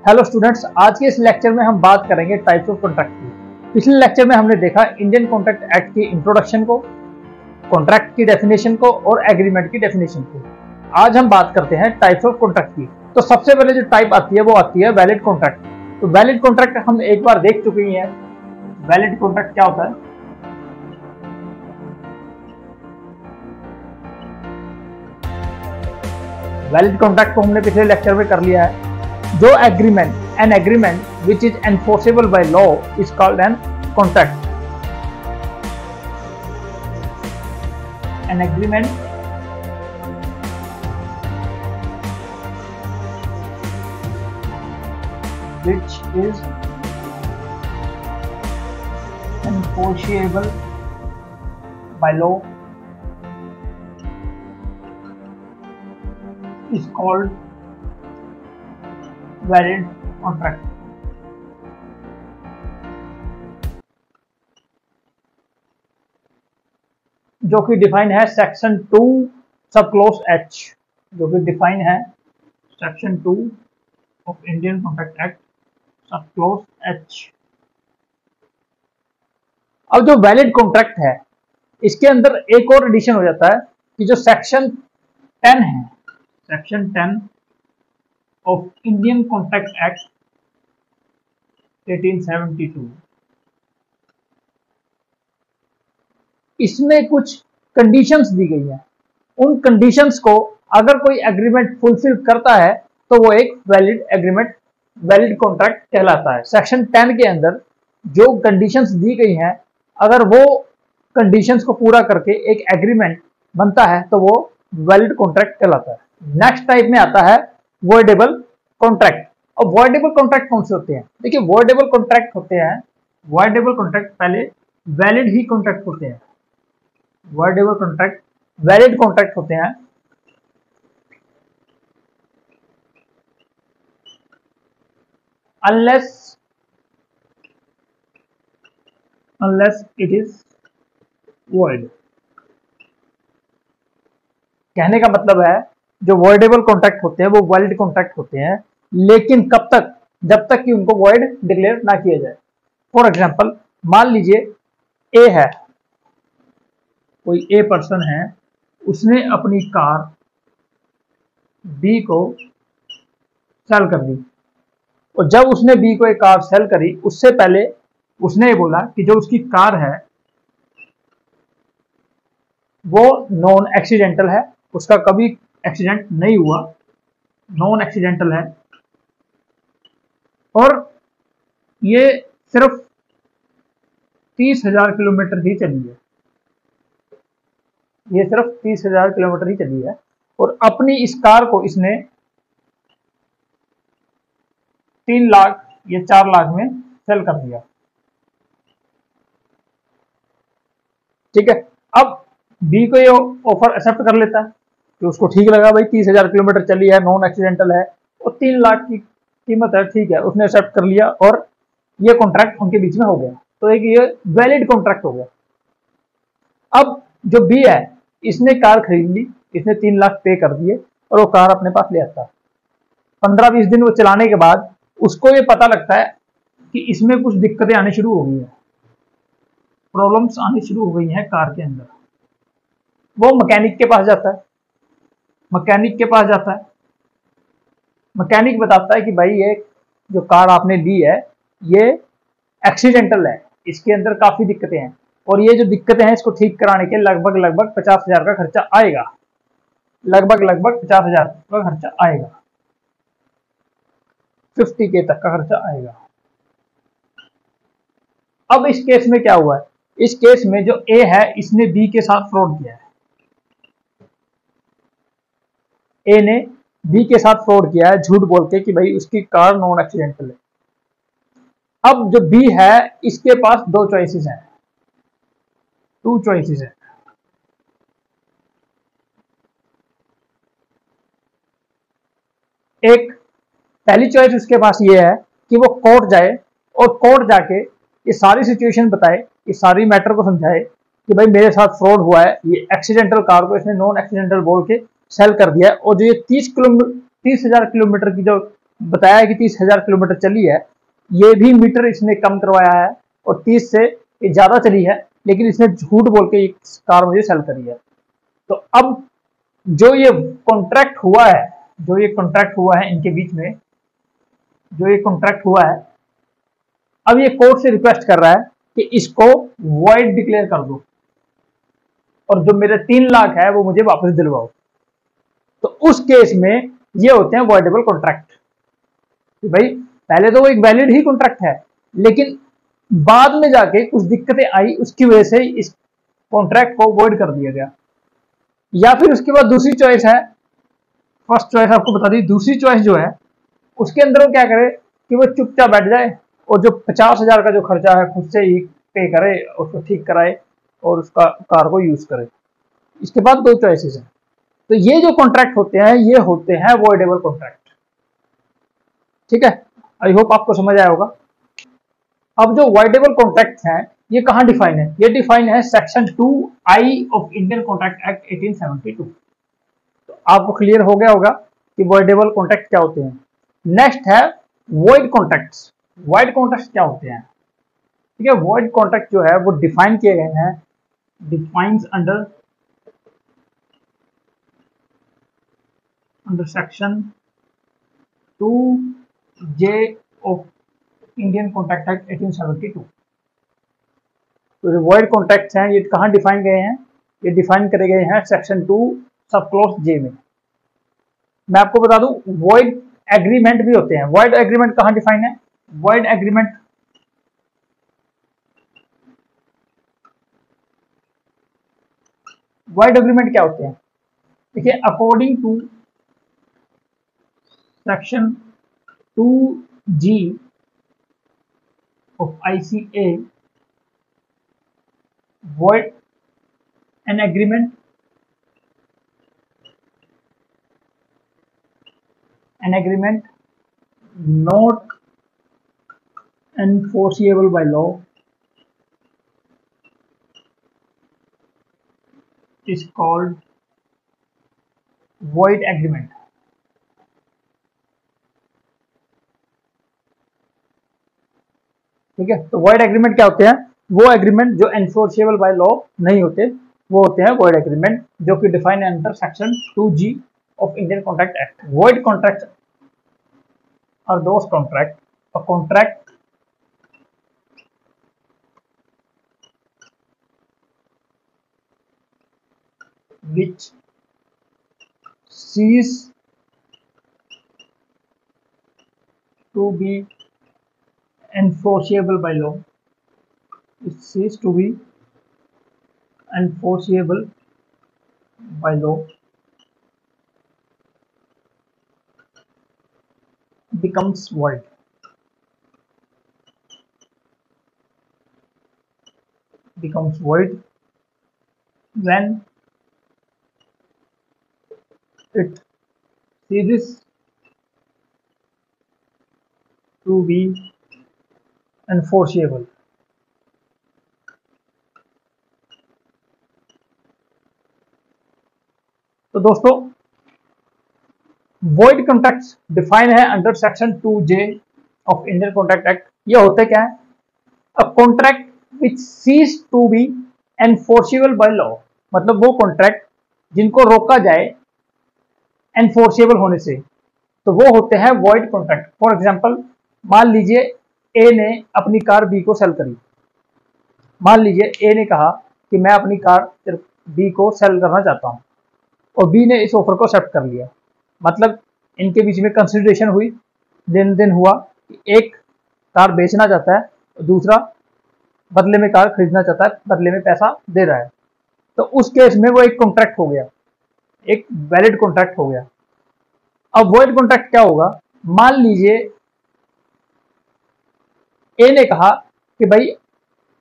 Hello students, आज के इस लेक्चर में हम बात करेंगे टाइप्स ऑफ कॉन्ट्रैक्ट की। पिछले लेक्चर में हमने देखा इंडियन कॉन्ट्रैक्ट एक्ट की इंट्रोडक्शन को, कॉन्ट्रैक्ट की डेफिनेशन को और एग्रीमेंट की डेफिनेशन को। आज हम बात करते हैं टाइप्स ऑफ कॉन्ट्रैक्ट की। तो सबसे पहले जो टाइप आती है वो आती है वैलिड कॉन्ट्रैक्ट। तो वैलिड कॉन्ट्रैक्ट हम एक बार देख चुके ही हैं। वैलिड कॉन्ट्रैक्ट क्या होता है? वैलिड कॉन्ट्रैक्ट को हमने पिछले लेक्चर में कर लिया है। जो an agreement which is enforceable by law is called an contract. An agreement which is enforceable by law is called valid contract. जो कि डिफाइन है सेक्शन 2 सब क्लोज एच, जो कि डिफाइन है section 2 of Indian contract act सब close H. अब जो वैलिड कॉन्ट्रैक्ट है इसके अंदर एक और एडिशन हो जाता है कि जो सेक्शन 10 है, section 10 of Indian contract act 1872, इसमें कुछ कंडीशंस दी गई हैं। उन कंडीशंस को अगर कोई एग्रीमेंट फुलफिल करता है तो वो एक वैलिड एग्रीमेंट, वैलिड कॉन्ट्रैक्ट कहलाता है। सेक्शन 10 के अंदर जो कंडीशंस दी गई हैं, अगर वो कंडीशंस को पूरा करके एक एग्रीमेंट बनता है तो वो वैलिड कॉन्ट्रैक्ट कहलाता है। नेक्स्ट टाइप में आता है वॉइडेबल कॉन्ट्रैक्ट। अब वॉइडेबल कॉन्ट्रैक्ट कौन से होते हैं? देखिए, वॉइडेबल कॉन्ट्रैक्ट होते हैं, वॉइडेबल कॉन्ट्रैक्ट पहले वैलिड ही कॉन्ट्रैक्ट होते हैं। वॉइडेबल कॉन्ट्रैक्ट वैलिड कॉन्ट्रैक्ट होते हैं unless it is void। कहने का मतलब है जो वॉइडेबल कॉन्ट्रैक्ट होते हैं वो वैलिड कॉन्ट्रैक्ट होते हैं, लेकिन कब तक? जब तक कि उनको वॉइड डिक्लेयर ना किया जाए। फॉर एग्जांपल, मान लीजिए ए है, कोई ए पर्सन है, उसने अपनी कार बी को सेल कर दी, और जब उसने बी को एक कार सेल करी उससे पहले उसने ये बोला कि जो उसकी कार है वो नॉन एक्सीडेंटल है, उसका कभी एक्सीडेंट नहीं हुआ, नॉन एक्सीडेंटल है, और ये सिर्फ 30,000 किलोमीटर ही चली है, ये सिर्फ 30,000 किलोमीटर ही चली है, और अपनी इस कार को इसने 3 लाख या 4 लाख में सेल कर दिया। ठीक है, अब बी को ये ऑफर एक्सेप्ट कर लेता है कि उसको ठीक लगा, भाई 30,000 किलोमीटर चली है, नॉन एक्सीडेंटल है और 3 लाख की कीमत है, ठीक है, उसने एक्सेप्ट कर लिया और ये कॉन्ट्रैक्ट उनके बीच में हो गया। तो एक ये वैलिड कॉन्ट्रैक्ट हो गया। अब जो बी है, इसने कार खरीद ली, इसने 3 लाख पे कर दिए और वो कार अपने पास ले आता है। 15-20 दिन वो चलाने के बाद उसको ये पता लगता है कि इसमें कुछ दिक्कतें आनी शुरू हो गई हैं, प्रॉब्लम्स आनी शुरू हो गई हैं कार के अंदर। वो मैकेनिक के पास जाता है, मैकेनिक के पास जाता है, मैकेनिक बताता है कि भाई ये जो कार आपने ली है ये एक्सीडेंटल है, इसके अंदर काफी दिक्कतें हैं, और ये जो दिक्कतें हैं इसको ठीक कराने के लगभग 50,000 का खर्चा आएगा, लगभग 50,000 का खर्चा आएगा, 50K तक का खर्चा आएगा। अब इस केस में क्या हुआ है? इस केस में जो ए है इसने बी के साथ फ्रॉड किया है, ए ने बी के साथ फ्रॉड किया है झूठ बोल के कि भाई उसकी कार नॉन एक्सीडेंटल है। अब जो बी है इसके पास 2 चॉइसेस हैं, 2 चॉइसेस हैं। एक पहली चॉइस उसके पास ये है कि वो कोर्ट जाए और कोर्ट जाके ये सारी सिचुएशन बताए, ये सारी मैटर को समझाए कि भाई मेरे साथ फ्रॉड हुआ है, ये एक्सीडेंटल कार को इसने नॉन एक्सीडेंटल बोल के सेल कर दिया है, और जो ये 30,000 किलोमीटर की जो बताया कि 30,000 किलोमीटर चली है, ये भी मीटर इसने कम करवाया है और 30 से ज्यादा चली है, लेकिन इसने झूठ बोल के कार मुझे सेल करी है। तो अब जो ये कॉन्ट्रैक्ट हुआ है, जो ये कॉन्ट्रैक्ट हुआ है इनके बीच में, जो ये कॉन्ट्रैक्ट हुआ है, अब ये कोर्ट से रिक्वेस्ट कर रहा है कि इसको वॉइड डिक्लेयर कर दो और जो मेरे 3 लाख है वो मुझे वापस दिलवाओ। तो उस केस में ये होते हैं वॉइडेबल कॉन्ट्रैक्ट। कि भाई पहले तो वो एक वैलिड ही कॉन्ट्रैक्ट है, लेकिन बाद में जाके कुछ दिक्कतें आई, उसकी वजह से इस कॉन्ट्रैक्ट को वॉइड कर दिया गया। या फिर उसके बाद दूसरी चॉइस है, फर्स्ट चॉइस आपको बता दी, दूसरी चॉइस जो है उसके अंदर वो क्या करे कि वो चुपचाप बैठ जाए और जो 50,000 का जो खर्चा है खुद से ही पे करे, उसको ठीक कराए और उसका कार को यूज करे। इसके बाद 2 चॉइसेस हैं। तो ये जो कॉन्ट्रैक्ट होते हैं ये होते हैं वॉइडेबल कॉन्ट्रैक्ट। ठीक है, आई होप आपको समझ आया होगा। अब जो वॉइडेबल कॉन्ट्रैक्ट हैं ये कहाँ डिफाइन है? ये डिफाइन है section 2I of Indian contract act 1872। तो आपको क्लियर हो गया होगा कि वॉइडेबल कॉन्ट्रैक्ट क्या होते हैं। नेक्स्ट है वॉइड कॉन्ट्रैक्ट्स। वॉइड कॉन्ट्रैक्ट क्या होते हैं? ठीक है, वॉइड कॉन्ट्रैक्ट जो है वो डिफाइन किए गए हैं, defines under section 2J of Indian contract act 1872। तो जो वॉइड कॉन्ट्रैक्ट्स हैं ये कहाँ डिफाइन गए हैं? ये डिफाइन करे गए हैं सेक्शन 2 सब क्लॉज J में। मैं आपको बता दूं वॉइड एग्रीमेंट भी होते हैं। वॉइड एग्रीमेंट कहाँ डिफाइन है? वॉइड एग्रीमेंट वॉइड एग्रीमेंट क्या होते हैं? देखिए, according to section 2G of ICA, void an agreement not enforceable by law is called void agreement। ठीक है, तो वॉइड एग्रीमेंट क्या होते हैं? वो एग्रीमेंट जो एनफोर्सेबल बाय लॉ नहीं होते, वो होते हैं वॉइड एग्रीमेंट, जो कि डिफाइन है under section 2G of Indian contract act. Void contract are those contract, a contract which cease to be enforceable by law, it cease to be enforceable by law becomes void। becomes void when it ceases to be enforceable। तो दोस्तों void contracts define है under section 2J of Indian contract act. ये होते क्या है? A contract which cease to be enforceable by law, मतलब वो contract जिनको रोका जाए एनफोर्सेबल होने से, तो वो होते हैं वॉइड कॉन्ट्रैक्ट। फॉर एग्जांपल, मान लीजिए ए ने अपनी कार बी को सेल करी। मान लीजिए ए ने कहा कि मैं अपनी कार बी को सेल करना चाहता हूं और बी ने इस ऑफर को एक्सेप्ट कर लिया। मतलब इनके बीच में कंसिडरेशन हुई, लेन देन हुआ, एक कार बेचना चाहता है और दूसरा बदले में कार खरीदना चाहता है, बदले में पैसा दे रहा है। तो उस केस में वो एक कॉन्ट्रैक्ट हो गया, एक वैलिड कॉन्ट्रैक्ट हो गया। अब वॉइड कॉन्ट्रैक्ट क्या होगा? मान लीजिए ए ने कहा कि भाई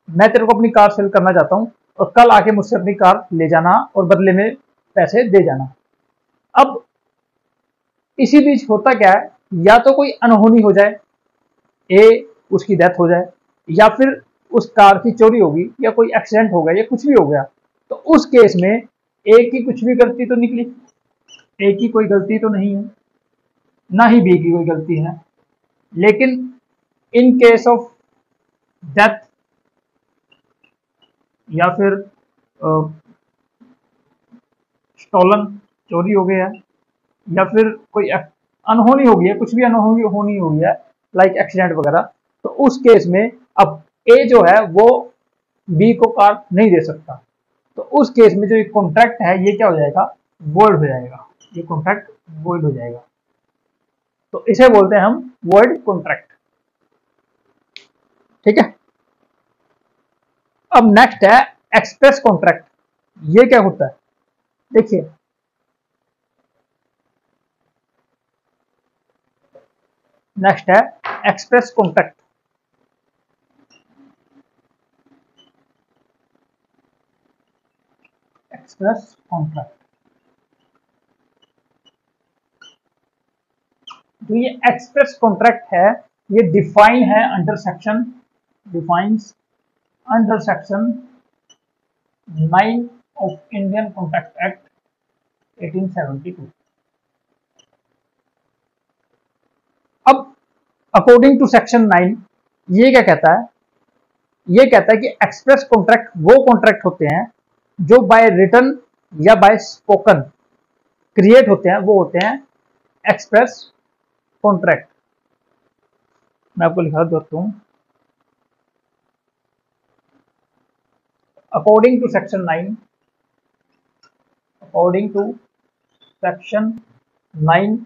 मैं तेरे को अपनी कार सेल करना चाहता हूं और कल आके मुझसे अपनी कार ले जाना और बदले में पैसे दे जाना। अब इसी बीच होता क्या है, या तो कोई अनहोनी हो जाए, ए उसकी डेथ हो जाए, या फिर उस कार की चोरी होगी, या कोई एक्सीडेंट हो गया, या कुछ भी हो गया। तो उस केस में ए की कुछ भी गलती तो निकली, ए की कोई गलती तो नहीं है, ना ही बी की कोई गलती है। लेकिन इन केस ऑफ डेथ या फिर स्टोलन, चोरी हो गया है, या फिर कोई अनहोनी हो गई है, कुछ भी अनहोनी होनी हो गया है, लाइक एक्सीडेंट वगैरह, तो उस केस में अब ए जो है वो बी को कार नहीं दे सकता। तो उस केस में जो कॉन्ट्रैक्ट है ये क्या हो जाएगा, वॉइड हो जाएगा, ये कॉन्ट्रैक्ट वॉइड हो जाएगा। तो इसे बोलते हैं हम वॉइड कॉन्ट्रैक्ट। ठीक है। अब नेक्स्ट है एक्सप्रेस कॉन्ट्रैक्ट। ये क्या होता है, देखिए नेक्स्ट है एक्सप्रेस कॉन्ट्रैक्ट। एक्सप्रेस कॉन्ट्रैक्ट, जो ये एक्सप्रेस कॉन्ट्रैक्ट है ये डिफाइन है under section, defines under section 9 of Indian contract act 1872। अब अकॉर्डिंग टू सेक्शन 9 ये क्या कहता है, ये कहता है कि एक्सप्रेस कॉन्ट्रैक्ट वो कॉन्ट्रैक्ट होते हैं जो बाय रिटन या बाय स्पोकन क्रिएट होते हैं, वो होते हैं एक्सप्रेस कॉन्ट्रैक्ट। मैं आपको लिखा देता हूं, according to section 9, according to section 9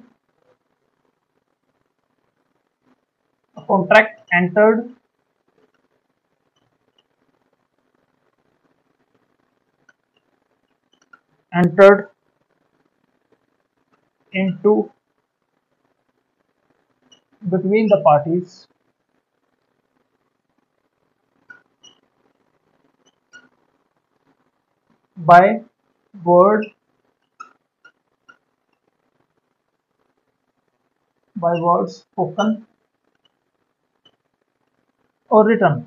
a contract entered into between the parties by word, by words spoken or written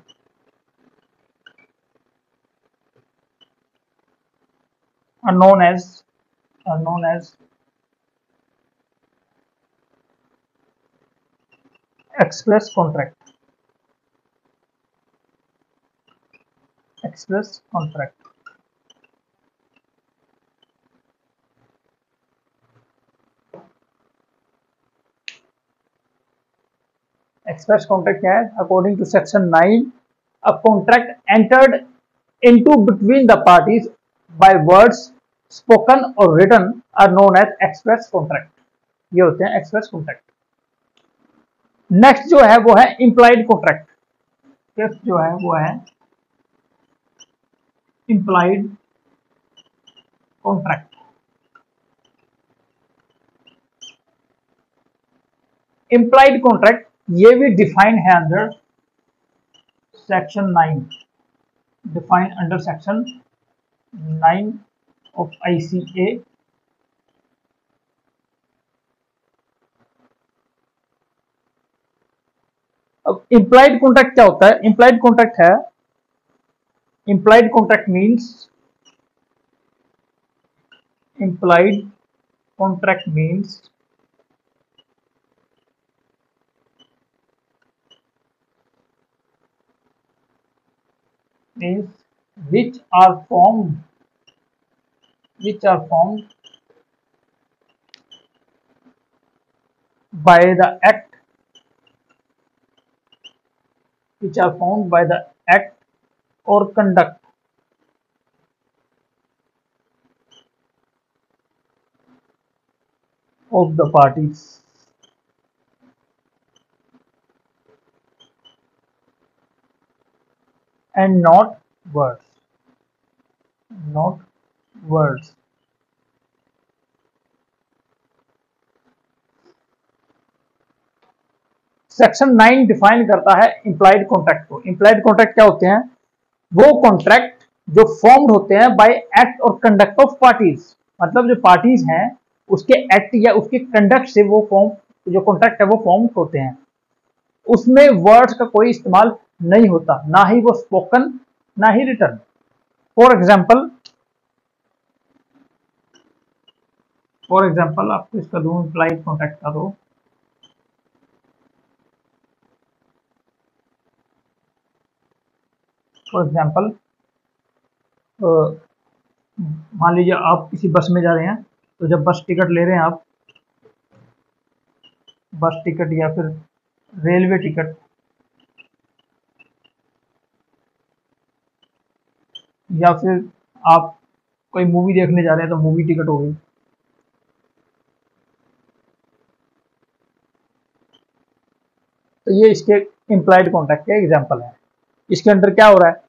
are known as express contract, express contract। Express contract क्या है, according to section 9 a contract entered into between the parties by words spoken और written are known as express contract. ये होते हैं express contract. Next जो है वो है इंप्लाइड कॉन्ट्रैक्ट। फिफ्थ जो है वो है इंप्लाइड कॉन्ट्रैक्ट। इंप्लाइड कॉन्ट्रैक्ट ये भी डिफाइंड है under section 9, defined under section 9 of ICA. अब इंप्लाइड कॉन्ट्रैक्ट क्या होता है, इंप्लाइड कॉन्ट्रैक्ट है, implied contract means, implied contract means which are formed by the act, which are formed by the act or conduct of the parties and not words, not words। Section 9 define करता है implied contract को। Implied contract क्या होते हैं, वो contract जो formed होते हैं बाय एक्ट और कंडक्ट ऑफ पार्टीज, मतलब जो पार्टीज हैं उसके एक्ट या उसके कंडक्ट से वो फॉर्म, जो कॉन्ट्रैक्ट है वो फॉर्म होते हैं। उसमें वर्ड्स का कोई इस्तेमाल नहीं होता, ना ही वो स्पोकन ना ही रिटन। फॉर एग्जाम्पल, आपको इसका दूं इंप्लाइड कॉन्ट्रैक्ट का, तो फॉर एग्जांपल मान लीजिए आप किसी बस में जा रहे हैं, तो जब बस टिकट ले रहे हैं आप, बस टिकट या फिर रेलवे टिकट या फिर आप कोई मूवी देखने जा रहे हैं तो मूवी टिकट हो गई। तो ये इसके इम्प्लाइड कॉन्ट्रैक्ट के एग्जांपल है। इसके अंदर क्या हो रहा है,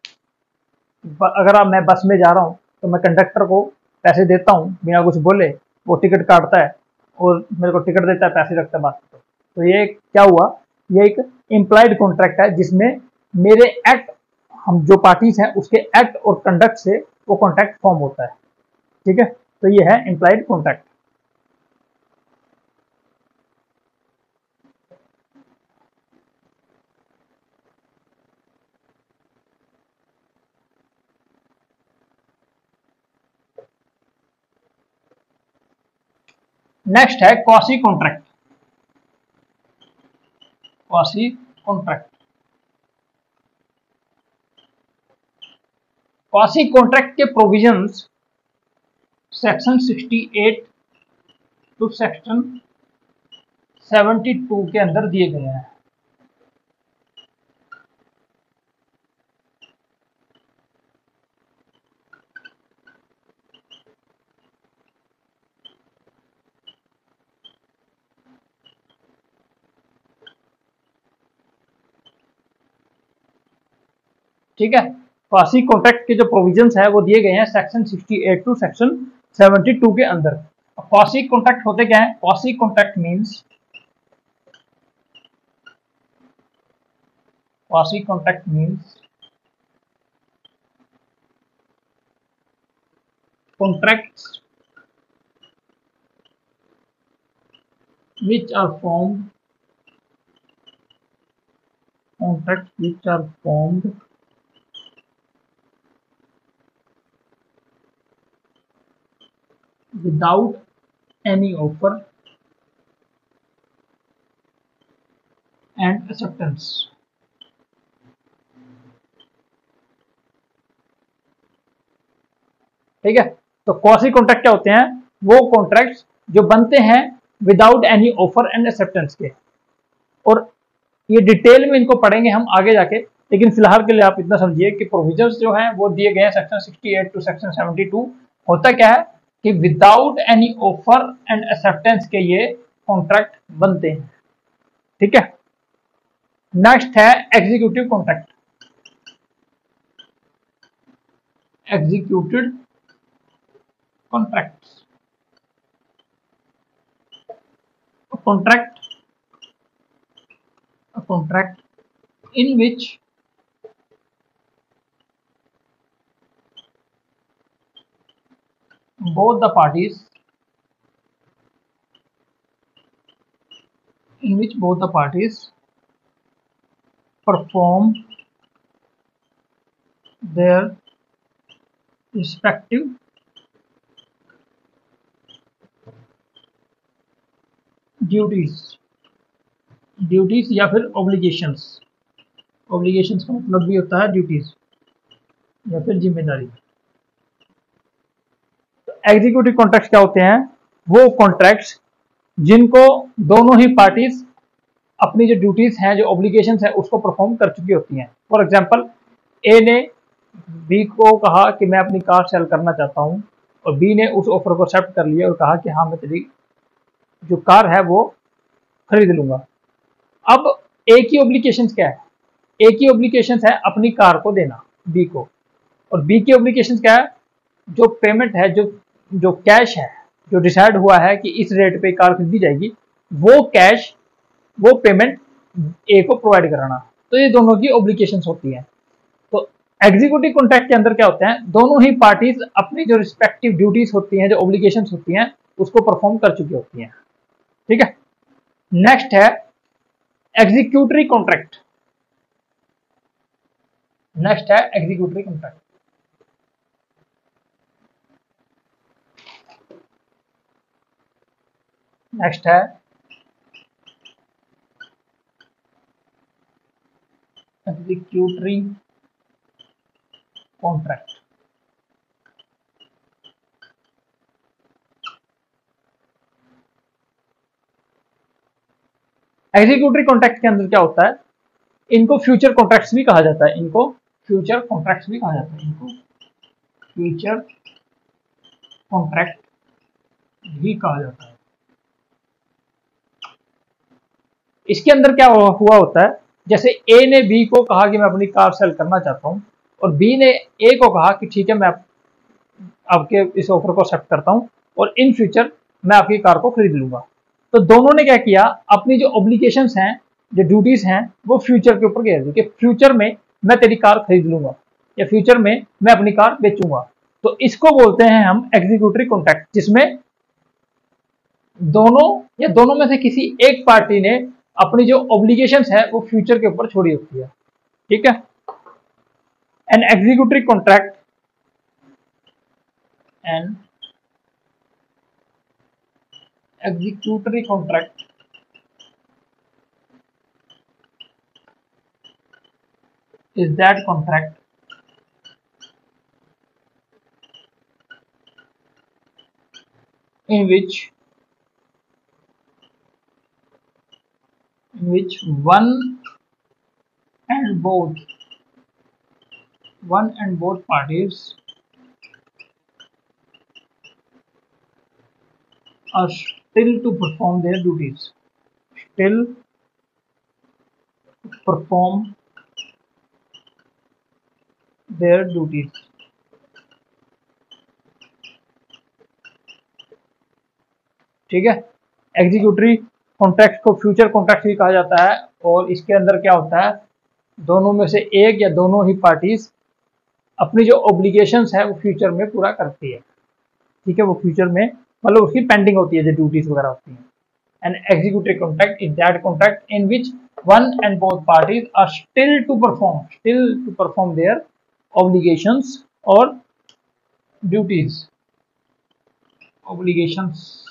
अगर मैं बस में जा रहा हूँ तो मैं कंडक्टर को पैसे देता हूँ बिना कुछ बोले, वो टिकट काटता है और मेरे को टिकट देता है, पैसे रखता है बात। तो ये क्या हुआ, ये एक इम्प्लाइड कॉन्ट्रैक्ट है जिसमें मेरे एक्ट, हम जो पार्टीज हैं उसके एक्ट और कंडक्ट से वो कॉन्ट्रैक्ट फॉर्म होता है। ठीक है, तो ये है इम्प्लाइड कॉन्ट्रैक्ट। नेक्स्ट है quasi contract. Quasi contract, quasi contract के प्रोविजंस सेक्शन 68 टू सेक्शन 72 के अंदर दिए गए हैं। ठीक है, क्वासी कॉन्ट्रैक्ट के जो प्रोविजंस है वो दिए गए हैं सेक्शन 68 टू सेक्शन 72 के अंदर। क्वासी कॉन्ट्रैक्ट होते क्या है, quasi contract means, quasi contract means contracts which are formed, contracts which are formed without any offer and acceptance। ठीक है, तो क्वासी कॉन्ट्रैक्ट क्या होते हैं, वो कॉन्ट्रैक्ट्स जो बनते हैं without any offer and acceptance के। और ये डिटेल में इनको पढ़ेंगे हम आगे जाके, लेकिन फिलहाल के लिए आप इतना समझिए कि प्रोविजंस जो हैं वो दिए गए हैं सेक्शन 68 टू सेक्शन 72। होता क्या है कि without any offer and acceptance के ये कॉन्ट्रैक्ट बनते हैं। ठीक है, नेक्स्ट है executive contract. Executed contracts, a contract in which both the parties perform their respective duties या फिर ऑब्लिगेशंस। ऑब्लिगेशंस का मतलब भी होता है ड्यूटीज या फिर जिम्मेदारी। एग्जीक्यूटिव कॉन्ट्रैक्ट्स क्या होते हैं, वो कॉन्ट्रैक्ट्स जिनको दोनों ही पार्टीज अपनी जो ड्यूटीज हैं, जो ऑब्लिगेशंस हैं, उसको परफॉर्म कर चुकी होती हैं। फॉर एग्जांपल, ए ने बी को कहा कि मैं अपनी कार सेल करना चाहता हूं, और बी ने उस ऑफर को एक्सेप्ट कर लिया और कहा कि हाँ, मैं तेरी जो कार है वो खरीद लूंगा। अब ए की ऑब्लिगेशंस क्या है, ए की ऑब्लिगेशंस है अपनी कार को देना बी को, और बी की ऑब्लिगेशंस क्या है, जो पेमेंट है, जो जो कैश है, जो डिसाइड हुआ है कि इस रेट पे कार खरीदी जाएगी, वो कैश, वो पेमेंट ए को प्रोवाइड कराना। तो ये दोनों की ऑब्लिगेशंस होती हैं। तो एग्जीक्यूटिव कॉन्ट्रैक्ट के अंदर क्या होता है, दोनों ही पार्टीज अपनी जो रिस्पेक्टिव ड्यूटीज होती हैं, जो ऑब्लिगेशंस होती हैं, उसको परफॉर्म कर चुकी होती हैं। ठीक है, नेक्स्ट है एग्जीक्यूटरी कॉन्ट्रैक्ट। नेक्स्ट है एग्जीक्यूटरी कॉन्ट्रैक्ट। नेक्स्ट है एग्जीक्यूटरी कॉन्ट्रैक्ट। एग्जीक्यूटरी कॉन्ट्रैक्ट के अंदर क्या होता है, इनको फ्यूचर कॉन्ट्रैक्ट्स भी कहा जाता है, इनको फ्यूचर कॉन्ट्रैक्ट्स भी कहा जाता है, इनको फ्यूचर कॉन्ट्रैक्ट भी कहा जाता है। इसके अंदर क्या हुआ होता है, जैसे ए ने बी को कहा कि मैं अपनी कार सेल करना चाहता हूं, और बी ने ए को कहा कि ठीक है मैं आपके इस ऑफर को एक्सेप्ट करता हूं और इन फ्यूचर मैं आपकी कार को खरीद लूंगा। तो दोनों ने क्या किया, अपनी जो ऑब्लिगेशंस हैं, जो ड्यूटीज हैं, वो फ्यूचर के ऊपर घेर दी कि फ्यूचर में मैं तेरी कार खरीद लूंगा या फ्यूचर में मैं अपनी कार बेचूंगा। तो इसको बोलते हैं हम एग्जीक्यूटरी कॉन्ट्रैक्ट, जिसमें दोनों या दोनों में से किसी एक पार्टी ने अपनी जो ऑब्लिगेशंस है वो फ्यूचर के ऊपर छोड़ी होती है। ठीक है, an executory contract an executory contract is that contract in which one and both parties are still to perform their duties, still perform their duties। ठीक है, एग्जीक्यूटरी कॉन्ट्रैक्ट को फ्यूचर कॉन्ट्रैक्ट भी कहा जाता है, और इसके अंदर क्या होता है, दोनों में से एक या दोनों ही पार्टीज अपनी जो ऑब्लिगेशंस है वो फ्यूचर में पूरा करती है। ठीक है, वो फ्यूचर में मतलब उसकी पेंडिंग होती है, जो ड्यूटीज वगैरह होती हैं। An executory contract is that contract in which one and both parties are still to perform their obligations or duties, obligations।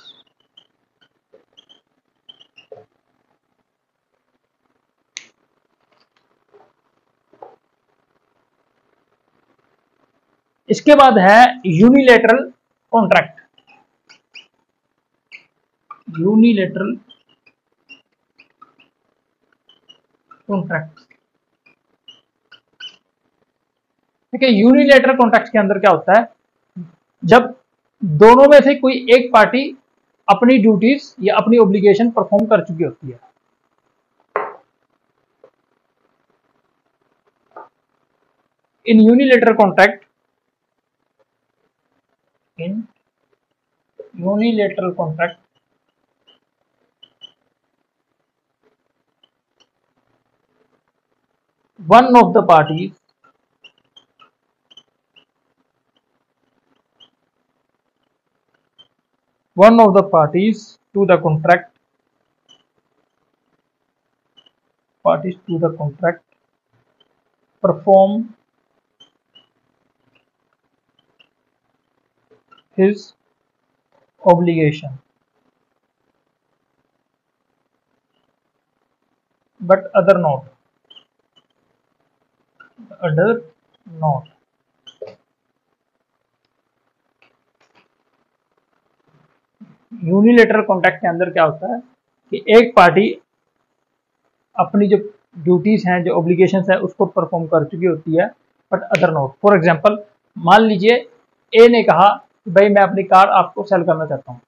इसके बाद है यूनिलेटरल कॉन्ट्रैक्ट। यूनिलेटरल कॉन्ट्रैक्ट, ठीक है, यूनिलेटरल कॉन्ट्रैक्ट के अंदर क्या होता है, जब दोनों में से कोई एक पार्टी अपनी ड्यूटीज या अपनी ऑब्लिगेशन परफॉर्म कर चुकी होती है। In unilateral contract, in unilateral contract one of the parties to the contract perform his obligation but other not। Unilateral contract के अंदर क्या होता है कि एक पार्टी अपनी जो ड्यूटीज हैं, जो ऑब्लिगेशंस है, उसको परफॉर्म कर चुकी होती है but other not. For example, मान लीजिए ए ने कहा कि भाई मैं अपनी कार आपको सेल करना चाहता हूँ,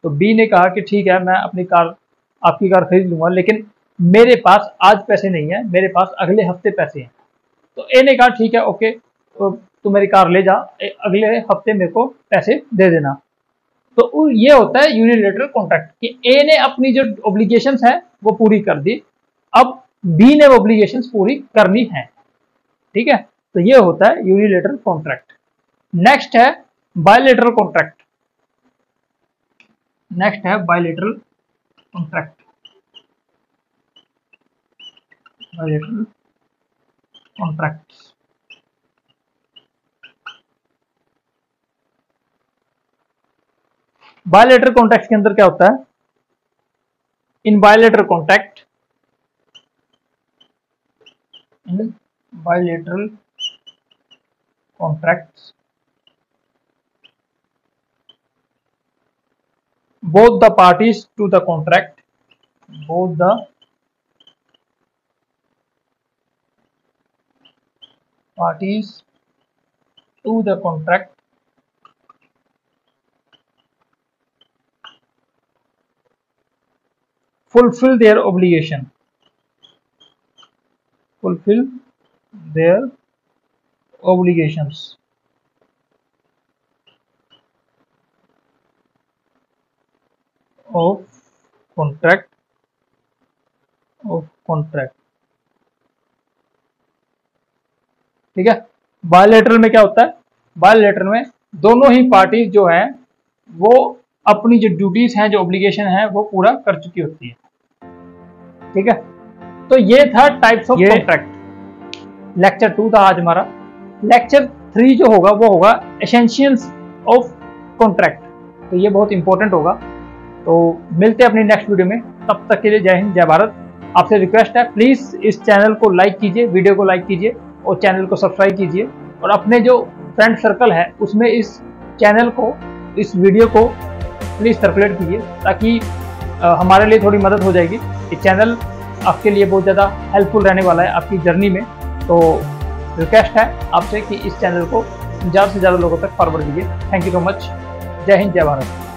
तो बी ने कहा कि ठीक है मैं अपनी कार आपकी कार खरीद लूंगा, लेकिन मेरे पास आज पैसे नहीं है, मेरे पास अगले हफ्ते पैसे हैं। तो ए ने कहा ठीक है ओके, तू मेरी कार ले जा, अगले हफ्ते मेरे को पैसे दे देना। तो ये होता है यूनिलेटरल कॉन्ट्रैक्ट कि ए ने अपनी जो ऑब्लिगेशंस है वो पूरी कर दी, अब बी ने ऑब्लिगेशंस पूरी करनी है। ठीक है, तो ये होता है यूनिलेटरल कॉन्ट्रैक्ट। नेक्स्ट है bilateral contract. Bilateral contract. Bilateral contract के अंदर क्या होता है, in bilateral contract contracts, both the parties to the contract, both the parties to the contract fulfill their obligation, fulfill their obligations of contract, ठीक है। Bilateral में क्या होता है, बायलैटरल में दोनों ही पार्टीज जो हैं वो अपनी जो ड्यूटीज हैं, जो ऑब्लिगेशन है वो पूरा कर चुकी होती है, ठीक है। तो ये था टाइप्स ऑफ कॉन्ट्रैक्ट। लेक्चर 2 था आज हमारा। लेक्चर 3 जो होगा वो होगा एसेंशियल्स ऑफ कॉन्ट्रैक्ट, तो ये बहुत इंपॉर्टेंट होगा। तो मिलते हैं अपनी नेक्स्ट वीडियो में, तब तक के लिए जय हिंद जय भारत। आपसे रिक्वेस्ट है प्लीज इस चैनल को लाइक कीजिए, वीडियो को लाइक कीजिए और चैनल को सब्सक्राइब कीजिए, और अपने जो फ्रेंड सर्कल है उसमें इस चैनल को, इस वीडियो को प्लीज सर्कुलेट कीजिए, ताकि हमारे लिए थोड़ी मदद हो जाएगी। ये चैनल आपके लिए बहुत ज़्यादा हेल्पफुल रहने वाला है आपकी जर्नी में। तो रिक्वेस्ट है आपसे कि इस चैनल को ज़्यादा से ज़्यादा लोगों तक फॉरवर्ड कीजिए। Thank you so much. जय हिंद जय भारत।